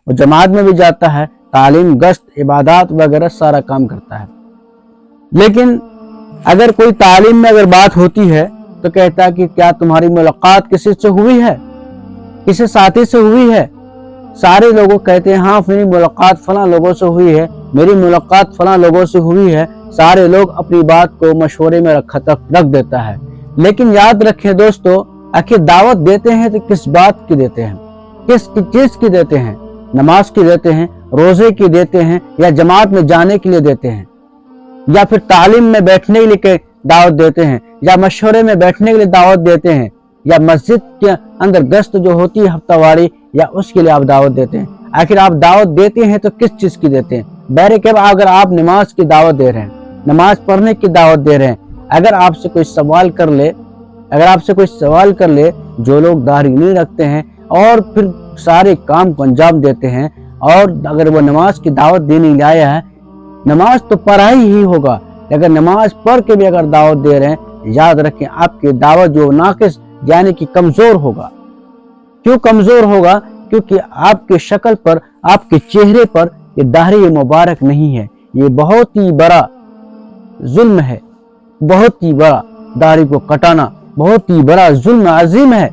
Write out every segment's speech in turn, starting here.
वो जमात में भी जाता है, तालीम, गश्त, इबादत वगैरह सारा काम करता है। लेकिन अगर कोई तालीम में अगर बात होती है तो कहता है कि क्या तुम्हारी मुलाकात किसी से हुई है, किसी साथी से हुई है? सारे लोग कहते हैं हाँ मेरी मुलाकात फलां लोगों से हुई है, मेरी मुलाकात फलां लोगों से हुई है। सारे लोग अपनी बात को मशवरे में रख देता है। लेकिन याद रखें दोस्तों, आखिर दावत देते हैं तो किस बात की देते हैं, किस चीज की देते हैं? नमाज की देते हैं, रोजे की देते हैं, या जमात में जाने के लिए देते हैं, या फिर तालीम में बैठने के लिए दावत देते हैं, या मशवरे में बैठने के लिए दावत देते हैं, या मस्जिद के अंदर गश्त जो होती है हफ्तावारी, या उसके लिए आप दावत देते हैं? आखिर आप दावत देते हैं तो किस चीज की देते हैं? बहरकैफ अगर आप नमाज की दावत दे रहे हैं, नमाज पढ़ने की दावत दे रहे हैं, अगर आपसे कोई सवाल कर ले, जो लोग दाढ़ी नहीं रखते हैं और फिर सारे काम को अंजाम देते हैं, और अगर वो नमाज की दावत देने ले आया है, नमाज तो पढ़ा ही होगा, अगर नमाज पढ़ के भी अगर दावत दे रहे हैं, याद रखें आपकी दावत जो नाकिस यानी कि कमजोर होगा। क्यों कमजोर होगा? क्योंकि आपके शक्ल पर, आपके चेहरे पर ये दाढ़ी मुबारक नहीं है। ये बहुत ही बड़ा जुल्म है, बहुत ही बड़ा, दाढ़ी को कटाना बहुत ही बड़ा जुल्म अजीम है।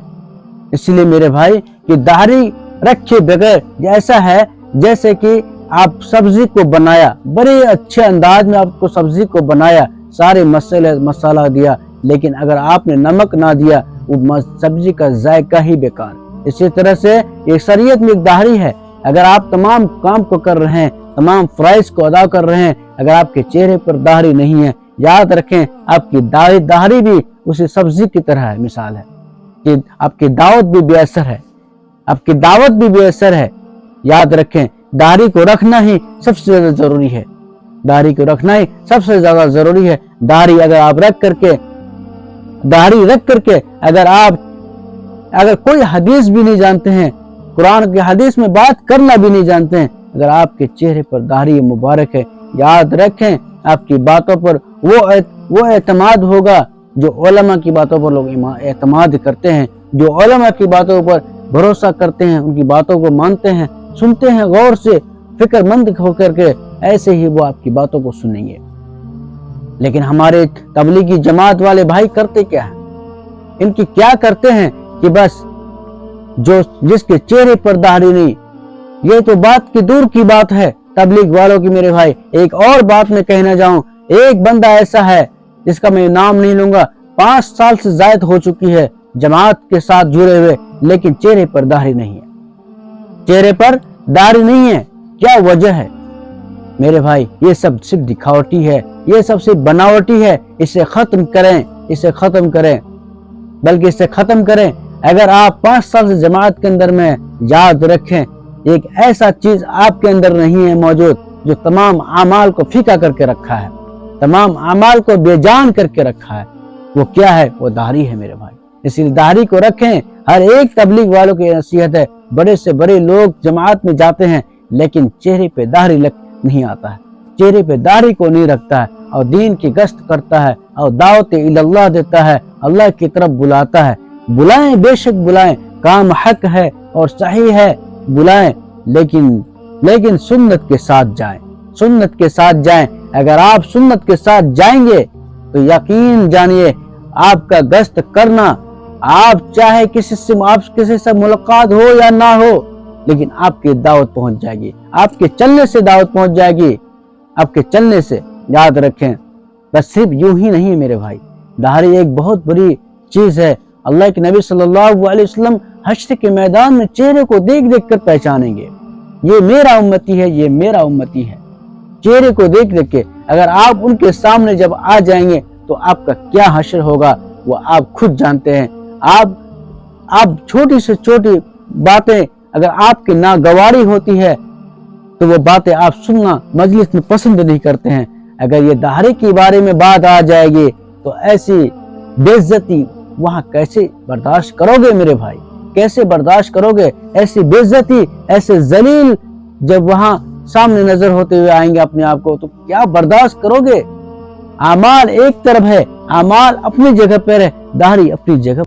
इसलिए मेरे भाई कि दाढ़ी रखे बगैर ऐसा है जैसे कि आप सब्जी को बनाया, बड़े अच्छे अंदाज में आपको सब्जी को बनाया, सारे मसाला दिया, लेकिन अगर आपने नमक ना दिया वो सब्जी का जायका ही बेकार। इसी तरह से ये शरीयत में एक दाढ़ी है। अगर आप तमाम काम को कर रहे हैं, तमाम फराइज को अदा कर रहे हैं, अगर आपके चेहरे पर दाढ़ी नहीं है, याद रखें आपकी दाढ़ी भी उसी सब्जी की तरह है। मिसाल है कि आपकी दावत भी बेअसर है, आपकी दावत भी बेअसर है। याद रखें दाढ़ी को रखना ही सबसे ज्यादा जरूरी है, दाढ़ी को रखना ही सबसे ज्यादा जरूरी है। दाढ़ी अगर आप रख करके अगर कोई हदीस भी नहीं जानते हैं, कुरान के हदीस में बात करना भी नहीं जानते हैं, अगर आपके चेहरे पर दाढ़ी मुबारक है, याद रखें आपकी बातों पर वो एतमाद होगा जो उलमा की बातों पर लोग एतमाद करते हैं, जो उलमा की बातों पर भरोसा करते हैं, उनकी बातों को मानते हैं, सुनते हैं गौर से, फिक्रमंद होकर के, ऐसे ही वो आपकी बातों को सुनेंगे। लेकिन हमारे तबलीगी जमात वाले भाई करते क्या है? इनकी क्या करते हैं कि बस जिसके चेहरे पर दाढ़ी नहीं, ये तो बात की दूर की बात है तबलीग वालों की। मेरे भाई एक और बात मैं कहना चाहूं, एक बंदा ऐसा है जिसका मैं नाम नहीं लूंगा, 5 साल से ज्यादा हो चुकी है जमात के साथ जुड़े हुए, लेकिन चेहरे पर दाढ़ी नहीं है, चेहरे पर दाढ़ी नहीं है। क्या वजह है? मेरे भाई ये सब सिर्फ दिखावटी है, ये सब सिर्फ बनावटी है। इसे खत्म करें, बल्कि इसे खत्म करें। अगर आप 5 साल से जमात के अंदर में, याद रखें एक ऐसा चीज आपके अंदर नहीं है मौजूद जो तमाम आमाल को फीका करके रखा है, तमाम आमाल को बेजान करके रखा है। वो क्या है? वो दाढ़ी है मेरे भाई। इसलिए दाढ़ी को रखें। हर एक तबलीग वालों की नसीहत है। बड़े से बड़े लोग जमात में जाते हैं लेकिन चेहरे पे दाढ़ी नहीं आता है, चेहरे पे दाढ़ी को नहीं रखता है, और दीन की गश्त करता है और दावत इल्लल्लाह देता है, अल्लाह की तरफ बुलाता है। बुलाएं, बेशक बुलाएं, काम हक है और सही है, बुलाएं, लेकिन सुन्नत के साथ जाएं, सुन्नत के साथ जाएं। अगर आप सुन्नत के साथ जाएंगे तो यकीन जानिए आपका गश्त करना, आप चाहे किसी से मुलाकात हो या ना हो, लेकिन आपकी दावत पहुंच जाएगी, आपके चलने से दावत पहुंच जाएगी, आपके चलने से। याद रखें बस सिर्फ यूं ही नहीं मेरे भाई, दाढ़ी एक बहुत बड़ी चीज है। अल्लाह के नबी सल्लल्लाहु अलैहि वसल्लम हश्र के मैदान में चेहरे को देख देख कर पहचानेंगे, ये मेरा उम्मती है, ये मेरा उम्मती है। चेहरे को देख देख के अगर आप उनके सामने जब आ जाएंगे तो आपका क्या हश्र होगा वो आप खुद जानते हैं। आप छोटी से छोटी बातें अगर आपकी नागवारी होती है तो वो बातें आप सुनना मजलिस में पसंद नहीं करते हैं। अगर ये दाढ़ी के बारे में बात आ जाएगी तो ऐसी बेइज्जती वहां कैसे बर्दाश्त करोगे मेरे भाई, कैसे बर्दाश्त करोगे? ऐसी बेइज्जती, ऐसे जलील जब वहां सामने नजर होते हुए आएंगे अपने आप को तो क्या बर्दाश्त करोगे? आमाल एक तरफ है, आमाल अपनी जगह पर है, दाढ़ी अपनी जगह